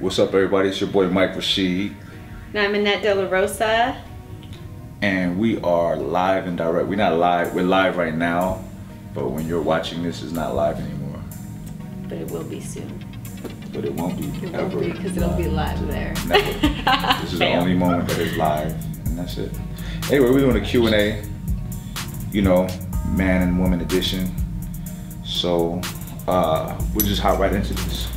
What's up, everybody? It's your boy Mike Rashid. And I'm ANETTE ROSA. And we are live and direct. We're not live, we're live right now, but when you're watching this, it's not live anymore. But it will be soon. But it won't be It ever. won't be, because it'll be live there. Never. This is the only moment that is live, and that's it. Anyway, we're doing a Q&A, you know, man and woman edition. So, we'll just hop right into this.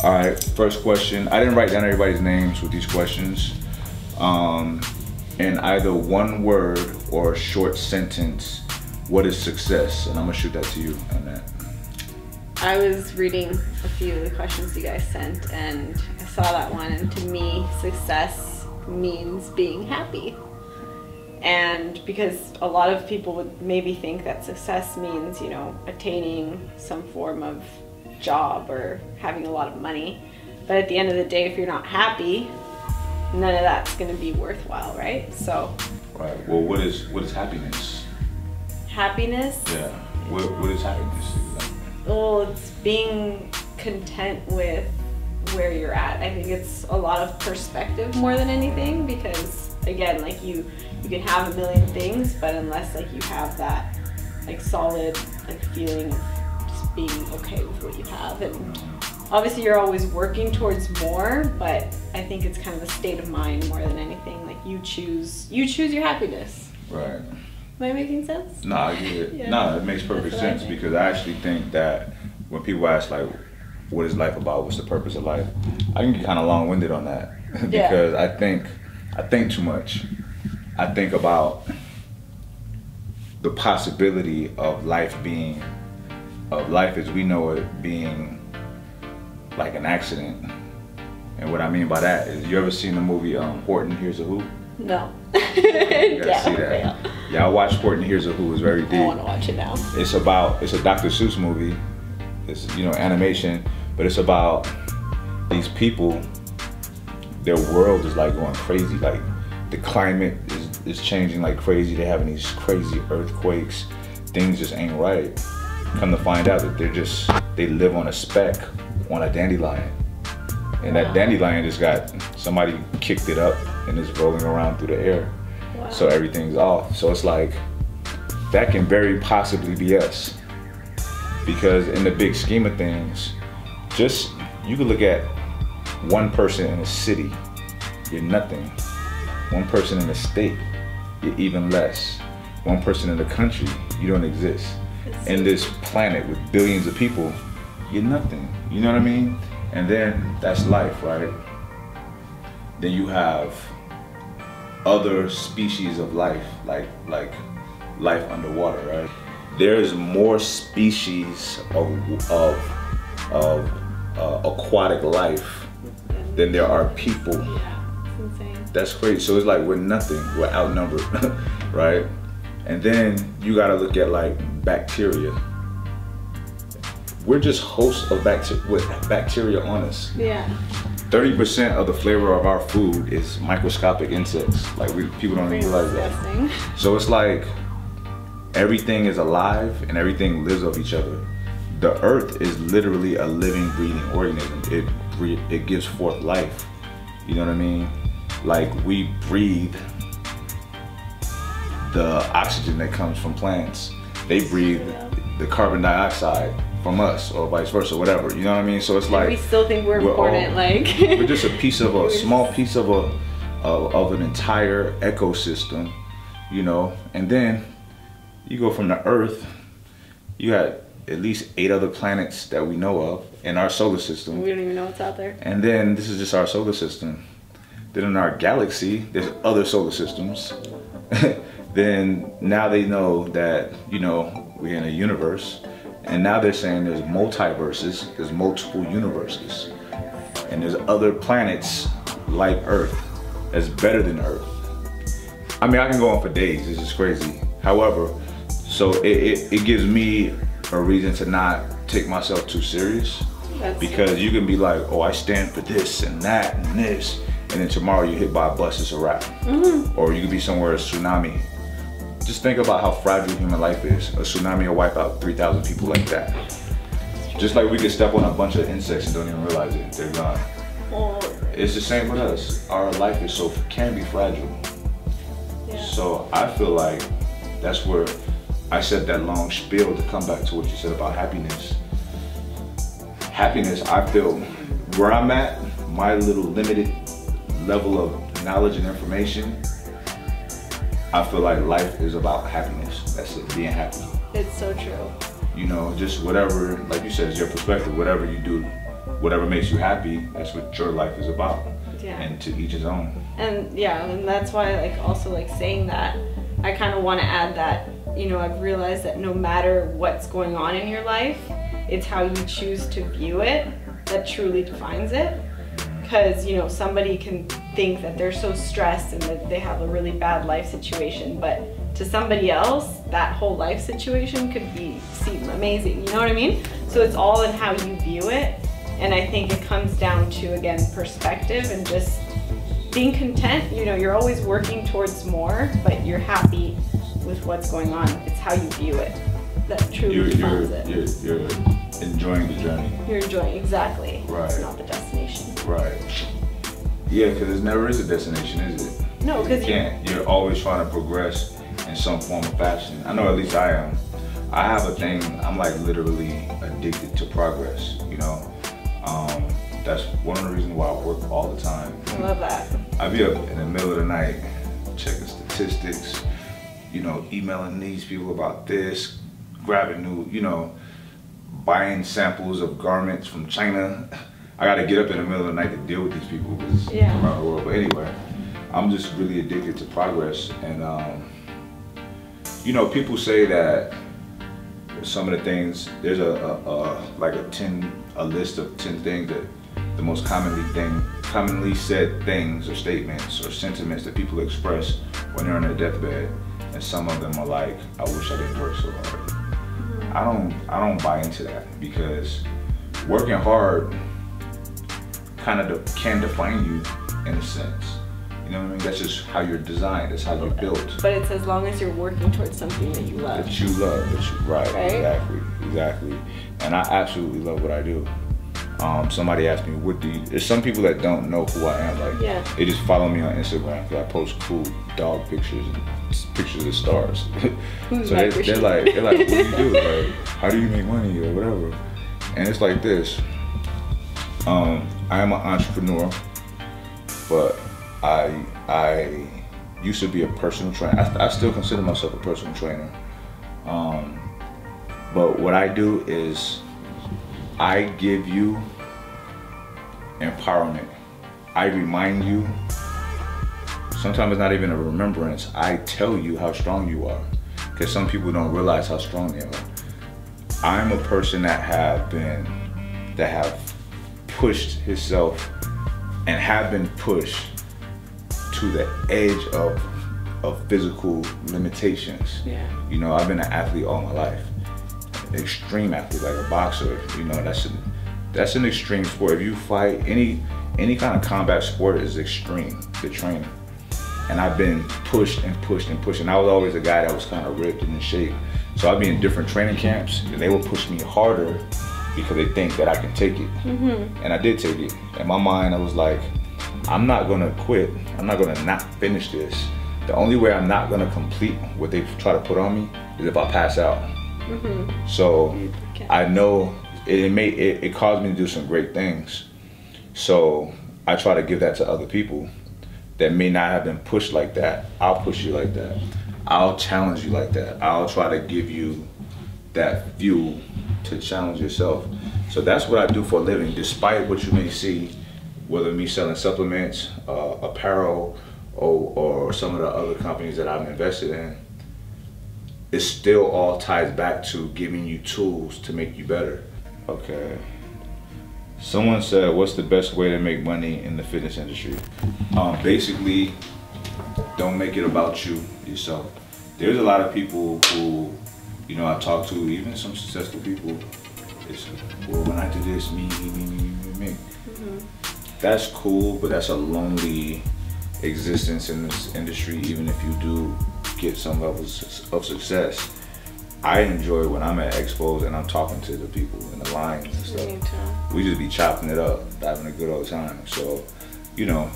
All right, first question. I didn't write down everybody's names with these questions. In either one word or a short sentence, what is success? And I'm gonna shoot that to you, Annette. I was reading a few of the questions you guys sent, and I saw that one, and to me, success means being happy. And because a lot of people would maybe think that success means, you know, attaining some form of job or having a lot of money, but at the end of the day, if you're not happy, none of that's going to be worthwhile, right? So Right. Well, what is happiness? Happiness? Yeah. What is happiness? Well, it's being content with where you're at. I think it's a lot of perspective more than anything, because again, like you can have a million things, but unless like you have that like solid like feeling of just being okay with what you have, and obviously you're always working towards more, but I think it's kind of a state of mind more than anything. Like you choose your happiness. Right. Am I making sense? No, I get it. Yeah. No, it makes perfect sense, because I actually think that when people ask like, what is life about? What's the purpose of life? I can get kind of long-winded on that because I think too much. I think about the possibility of life as we know it being like an accident. And what I mean by that is, you ever seen the movie Horton Hears a Who? No. You gotta see that. Yeah, I watched Horton Hears a Who. It's very deep. I want to watch it now. It's a Dr. Seuss movie. It's, you know, animation, but it's about these people. Their world is like going crazy. Like the climate is changing like crazy. They're having these crazy earthquakes. Things just ain't right. Come to find out that they live on a speck on a dandelion. And that dandelion just got, somebody kicked it up and it's rolling around through the air. Wow. So everything's off. So it's like, that can very possibly be us. Because in the big scheme of things, you could look at one person in a city, you're nothing. One person in a state, you're even less. One person in the country, you don't exist. In this planet with billions of people, you're nothing. You know what I mean? And then that's life, right? Then you have other species of life, like life underwater, right? There's more species of aquatic life than there are people. yeah, it's insane. That's crazy. So it's like we're nothing. We're outnumbered, right? And then you gotta look at like bacteria. We're just hosts of bacteria on us. Yeah. 30% of the flavor of our food is microscopic insects. Like people don't even realize that. So it's like everything is alive and everything lives off each other. The earth is literally a living, breathing organism. It gives forth life. You know what I mean? Like we breathe the oxygen that comes from plants. They breathe the carbon dioxide from us, or vice versa, whatever. You know what I mean? So it's like we still think we're important. We're just a small piece of an entire ecosystem, you know. And then you go from the Earth, you got at least 8 other planets that we know of in our solar system. We don't even know what's out there. And then this is just our solar system. Then in our galaxy, there's other solar systems. Then now they know that, you know, we're in a universe. And now they're saying there's multiverses, there's multiple universes. And there's other planets like Earth that's better than Earth. I mean, I can go on for days, it's just crazy. However, so it gives me a reason to not take myself too serious. Because you can be like, oh, I stand for this and that and this, and then tomorrow you're hit by a bus, it's a wrap. Or you could be somewhere, a tsunami. Just think about how fragile human life is. A tsunami will wipe out 3,000 people like that. Just like we could step on a bunch of insects and don't even realize it, they're gone. It's the same with us. Our life is can be fragile. Yeah. So I feel like that's where I said that long spiel to come back to what you said about happiness. Happiness, I feel where I'm at, my little limited level of knowledge and information, I feel like life is about happiness. That's it, being happy. It's so true. You know, just whatever, like you said, it's your perspective. Whatever you do, whatever makes you happy, that's what your life is about. Yeah. And to each his own. And yeah, and that's why like also like saying that, I kind of want to add that, you know, I've realized that no matter what's going on in your life, it's how you choose to view it that truly defines it. Because, you know, somebody can think that they're so stressed and that they have a really bad life situation, but to somebody else, that whole life situation could seem amazing, you know what I mean? So it's all in how you view it, and I think it comes down to, again, perspective and just being content. You know, you're always working towards more, but you're happy with what's going on. It's how you view it that truly defines it. You're enjoying the journey. You're enjoying, exactly. Right. It's not the destination. Right. Yeah, because there never is a destination, is it? No, because you can't. You're always trying to progress in some form of fashion. I know at least I am. I have a thing, I'm like literally addicted to progress, you know? That's one of the reasons why I work all the time. I love that. I be up in the middle of the night, checking statistics, you know, emailing these people about this, grabbing new, you know, buying samples of garments from China. I gotta get up in the middle of the night to deal with these people because Yeah. around the world. But anyway, I'm just really addicted to progress. And, you know, people say that some of the things, there's a list of 10 things that the most commonly said things or statements or sentiments that people express when they're on their deathbed. And some of them are like, I wish I didn't work so hard. I don't buy into that, because working hard kind of can define you in a sense. You know what I mean? That's just how you're designed. That's how you're built. But it's as long as you're working towards something that you love. That you love. Right? Exactly. And I absolutely love what I do. Somebody asked me, there's some people that don't know who I am. Like, yeah. They just follow me on Instagram because I post cool dog pictures and pictures of stars. So they're like, what do you do? Like, how do you make money or whatever? And it's like this. I am an entrepreneur, but I used to be a personal trainer. I still consider myself a personal trainer. But what I do is I give you empowerment. I remind you. Sometimes it's not even a remembrance. I tell you how strong you are, because some people don't realize how strong they are. I'm a person that have pushed himself and have been pushed to the edge of physical limitations. Yeah. You know, I've been an athlete all my life. An extreme athlete, like a boxer. You know, that's an extreme sport. If you fight, any kind of combat sport is extreme, the training. And I've been pushed and pushed and pushed. And I was always a guy that was kind of ripped and in shape. So I'd be in different training camps and they would push me harder because they think that I can take it. Mm-hmm. And I did take it. In my mind, I was like, I'm not gonna quit. I'm not gonna not finish this. The only way I'm not gonna complete what they try to put on me is if I pass out. Mm-hmm. So I know it caused me to do some great things. So I try to give that to other people that may not have been pushed like that. I'll push you like that. I'll challenge you like that. I'll try to give you that fuel to challenge yourself. So that's what I do for a living, despite what you may see, whether me selling supplements, apparel, or some of the other companies that I've invested in. It still all ties back to giving you tools to make you better. Okay. Someone said, what's the best way to make money in the fitness industry? Basically, don't make it about you, yourself. There's a lot of people who, you know, I talk to, even some successful people, it's, well, when I do this, me. Mm-hmm. That's cool, but that's a lonely existence in this industry, even if you do get some levels of success. I enjoy when I'm at expos and I'm talking to the people in the lines and stuff. Me too. We just be chopping it up, having a good old time. So, you know,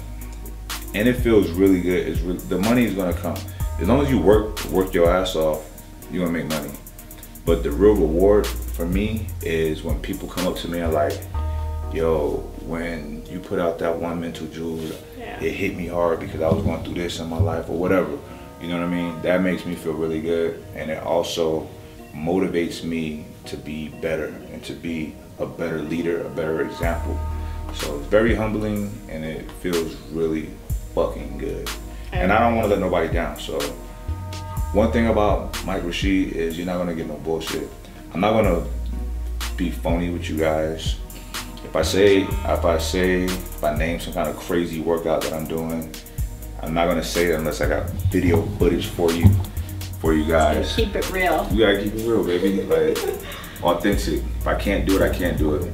and it feels really good. The money is gonna come as long as you work your ass off. You're gonna make money. But the real reward for me is when people come up to me and like, yo, when you put out that one Mental Jewels, it hit me hard because I was going through this in my life or whatever. You know what I mean? That makes me feel really good, and it also motivates me to be better and to be a better leader, a better example. So it's very humbling, and it feels really fucking good. And I don't want to let nobody down. So one thing about Mike Rashid is you're not gonna get no bullshit. I'm not gonna be phony with you guys. If I name some kind of crazy workout that I'm doing, I'm not gonna say it unless I got video footage for you guys. Keep it real. You gotta keep it real, baby. Like authentic. If I can't do it, I can't do it.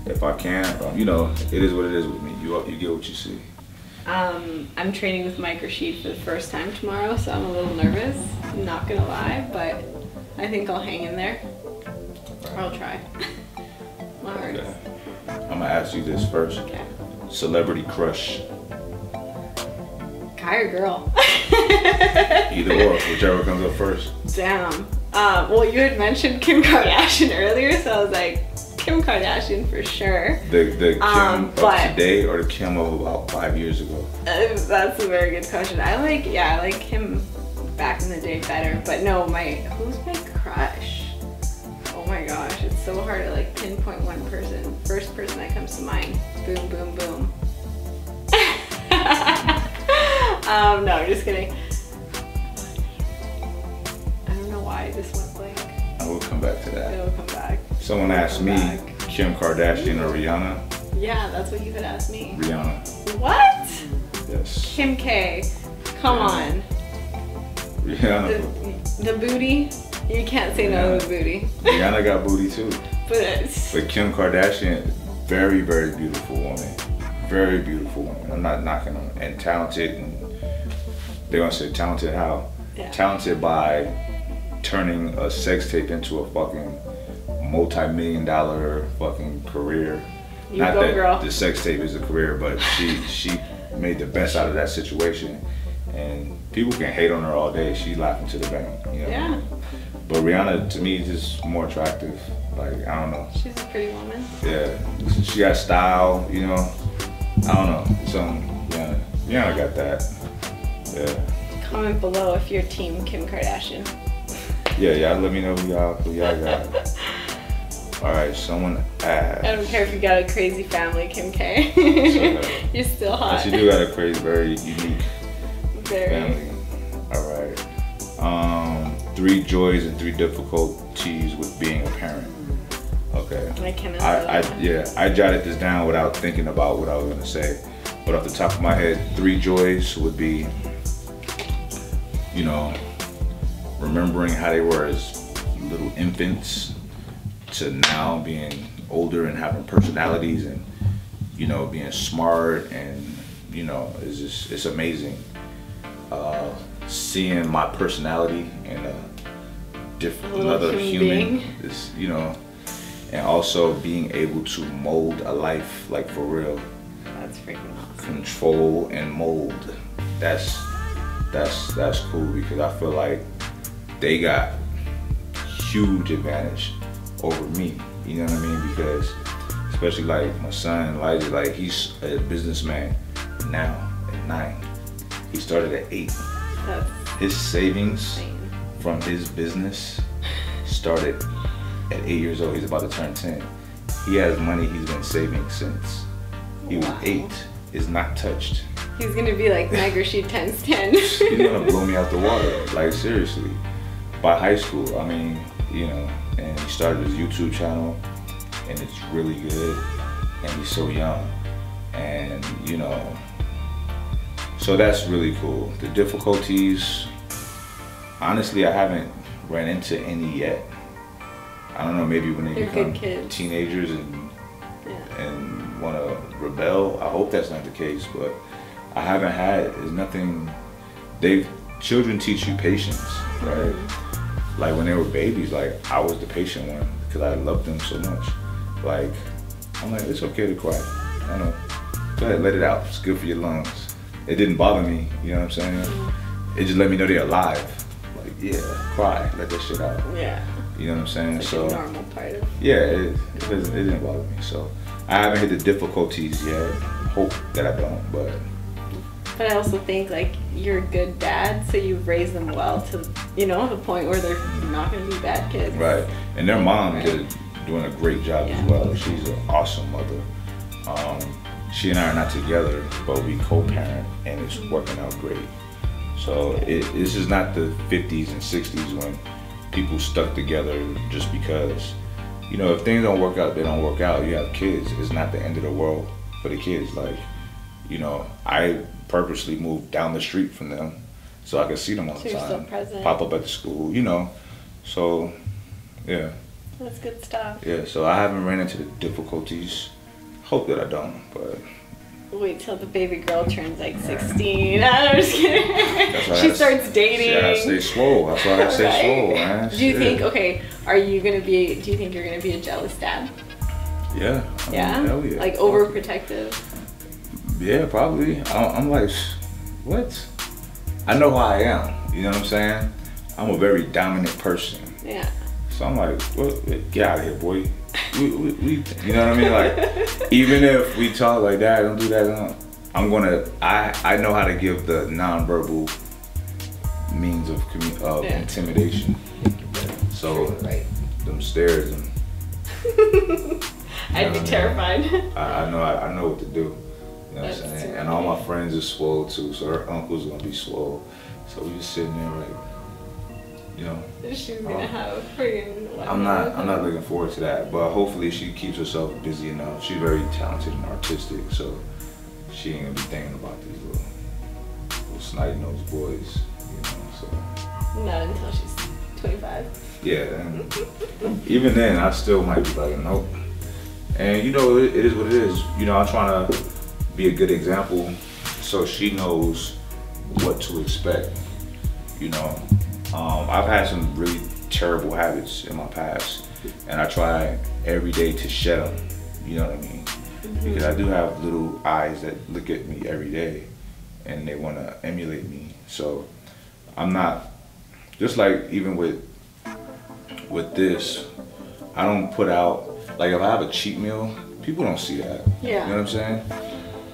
If I can, you know, it is what it is with me. You get what you see. I'm training with Mike Rashid for the first time tomorrow, so I'm a little nervous. I'm not gonna lie, but I think I'll hang in there. Or I'll try. My heart. Okay. I'm gonna ask you this first. Okay. Celebrity crush. Guy or girl? Either or, whichever comes up first. Damn. Well, you had mentioned Kim Kardashian earlier, so I was like, Kim Kardashian for sure. The Kim of today or the Kim of about 5 years ago? That's a very good question. I like him back in the day better, but no, who's my crush? Oh my gosh, it's so hard to like pinpoint one person. First person that comes to mind. Boom, boom, boom. No, I'm just kidding. I don't know why I just went blank. I will come back to that. It'll come back. Someone asked me, Kim Kardashian or Rihanna? Yeah, that's what you had asked me. Rihanna. What? Yes. Kim K. Come on. Rihanna. The booty? You can't say no to the booty. Rihanna got booty too. But Kim Kardashian, very, very beautiful woman. Very beautiful woman. I'm not knocking them. And talented, and they're gonna say talented how? Yeah. Talented by turning a sex tape into a fucking multi-million-dollar fucking career. Not go, that girl. The sex tape is a career, but she made the best out of that situation. And people can hate on her all day. She's laughing to the bank. You know? Yeah. But Rihanna, to me, is just more attractive. Like, I don't know. She's a pretty woman. Yeah. She got style, you know. I don't know. Rihanna got that. Yeah. Comment below if you're team Kim Kardashian. Yeah, let me know who y'all got. All right, someone asked. I don't care if you got a crazy family, Kim K. You're still hot. She do got a crazy, very unique family. All right. 3 joys and 3 difficulties with being a parent. Okay. I jotted this down without thinking about what I was gonna say. But off the top of my head, 3 joys would be, you know, remembering how they were as little infants to now being older and having personalities and, you know, being smart, and, you know, it's amazing. Seeing my personality in another human is, you know, and also being able to mold a life, like, for real. That's freaking awesome. Control and mold. That's cool, because I feel like they got huge advantage over me. You know what I mean? Because especially like my son Elijah, like, he's a businessman now at 9. He started at 8. His savings from his business started at 8 years old. He's about to turn 10. He has money he's been saving since he was 8. It's not touched. He's gonna be like Mike Rashid times 10. He's gonna blow me out the water, like, seriously. By high school, I mean, you know, and he started his YouTube channel, and it's really good, and he's so young, and, you know, so that's really cool. The difficulties, honestly, I haven't ran into any yet. I don't know, maybe when they become teenagers and want to rebel. I hope that's not the case, but I haven't had, there's nothing. Children teach you patience, right? like when they were babies, like I was the patient one because I loved them so much. Like I'm like, it's okay to cry. I know. Go ahead, let it out. It's good for your lungs. It didn't bother me. You know what I'm saying? It just let me know they're alive. Like yeah, cry, let that shit out. Yeah. You know what I'm saying? It's so like a normal part of. yeah, it didn't bother me. So I haven't hit the difficulties yet. Hope that I don't, but. But I also think like you're a good dad, so you've raised them well to, you know, the point where they're not gonna be bad kids. Right, and their mom is doing a great job as well. She's an awesome mother. She and I are not together, but we co-parent, and it's working out great. So this is not the 50s and 60s when people stuck together just because, you know, if things don't work out, they don't work out. You have kids, it's not the end of the world for the kids. Like, you know, I purposely moved down the street from them so I could see them all the you're time. still present. Pop up at the school, you know. So, yeah. That's good stuff. Yeah, so I haven't ran into the difficulties. Hope that I don't, but. Wait till the baby girl turns like 16. I'm just kidding. She starts dating. Yeah, I gotta stay swole. That's why I gotta stay swole, man. Do you think, okay, do you think you're gonna be a jealous dad? Yeah. Yeah? Hell yeah. Like overprotective? Yeah, probably. I'm like, what? I know how I am. You know what I'm saying? I'm a very dominant person. Yeah. So I'm like, what? Get out of here, boy. We, you know what I mean? Like, even if we talk like that, don't do that. I know how to give the nonverbal means of intimidation. So, them stares and. I'd be terrified. I know what to do. You know what I'm saying? And all my friends are swole too, so her uncle's gonna be swole. So we just sitting there like, you know. She's gonna have friggin'. I'm not looking forward to that, but hopefully she keeps herself busy enough. She's very talented and artistic, so she ain't gonna be thinking about these little snide-nosed boys, you know. So. Not until she's 25. Yeah, and even then, I still might be like, nope. And you know, it is what it is. You know, I'm trying to be a good example so she knows what to expect. You know, I've had some really terrible habits in my past, and I try every day to shed them. You know what I mean? Because I do have little eyes that look at me every day, and they want to emulate me. So I'm not, just like even with this, I don't put out, like if I have a cheat meal, people don't see that. Yeah. You know what I'm saying?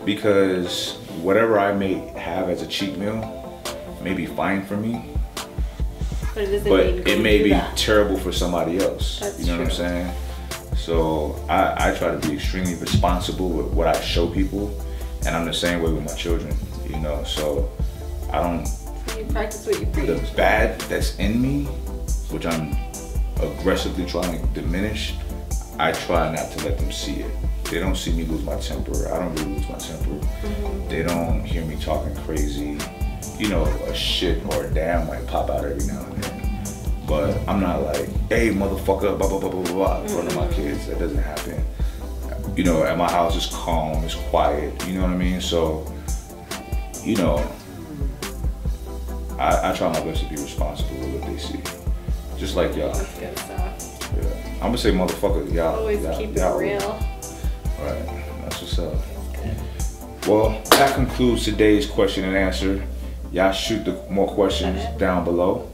Because whatever I may have as a cheat meal may be fine for me, but it may be terrible for somebody else. That's you know what I'm saying? So I try to be extremely responsible with what I show people, and I'm the same way with my children, you know, so I don't, you practice what you preach. the bad that's in me, which I'm aggressively trying to diminish, I try not to let them see it. They don't see me lose my temper. I don't really lose my temper. They don't hear me talking crazy. You know, a shit or a damn might pop out every now and then. But I'm not like, hey, motherfucker, blah, blah, blah, blah, blah, in front of my kids. That doesn't happen. You know, at my house, it's calm, it's quiet. You know what I mean? So, you know, I try my best to be responsible with what they see. Just like y'all. That's good stuff. Yeah. I'm gonna say motherfucker, y'all. Always keep it real. Right, that's what's up. Well, that concludes today's question and answer. Y'all shoot more questions down below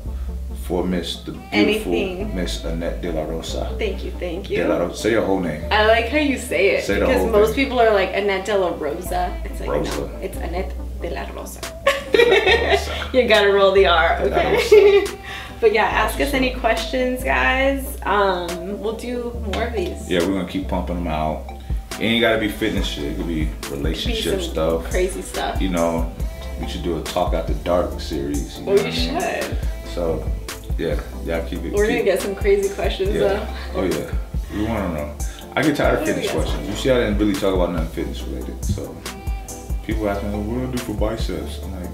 for the beautiful Miss Annette De La Rosa. Thank you. De La Rosa. Say your whole name. I like how you say it, say because most people are like Annette De La Rosa. It's like, Rosa. no, it's Annette De La Rosa. De La Rosa. You gotta roll the R, okay? But yeah, ask us any questions, guys. We'll do more of these. Yeah, we're gonna keep pumping them out. It ain't gotta be fitness shit. It could be relationship stuff. Crazy stuff. You know, we should do a Talk After Dark series. You know we should. So, yeah, y'all keep it. We're gonna get some crazy questions though. Oh yeah, we wanna know. I get tired of fitness questions. You see, I didn't really talk about nothing fitness related. So, people ask me, what do I do for biceps? I'm like,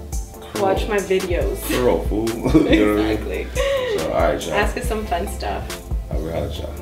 curl. Watch my videos. Curl, fool. You know what I mean? Exactly. So, alright, y'all. Ask us some fun stuff. I will holler at y'all.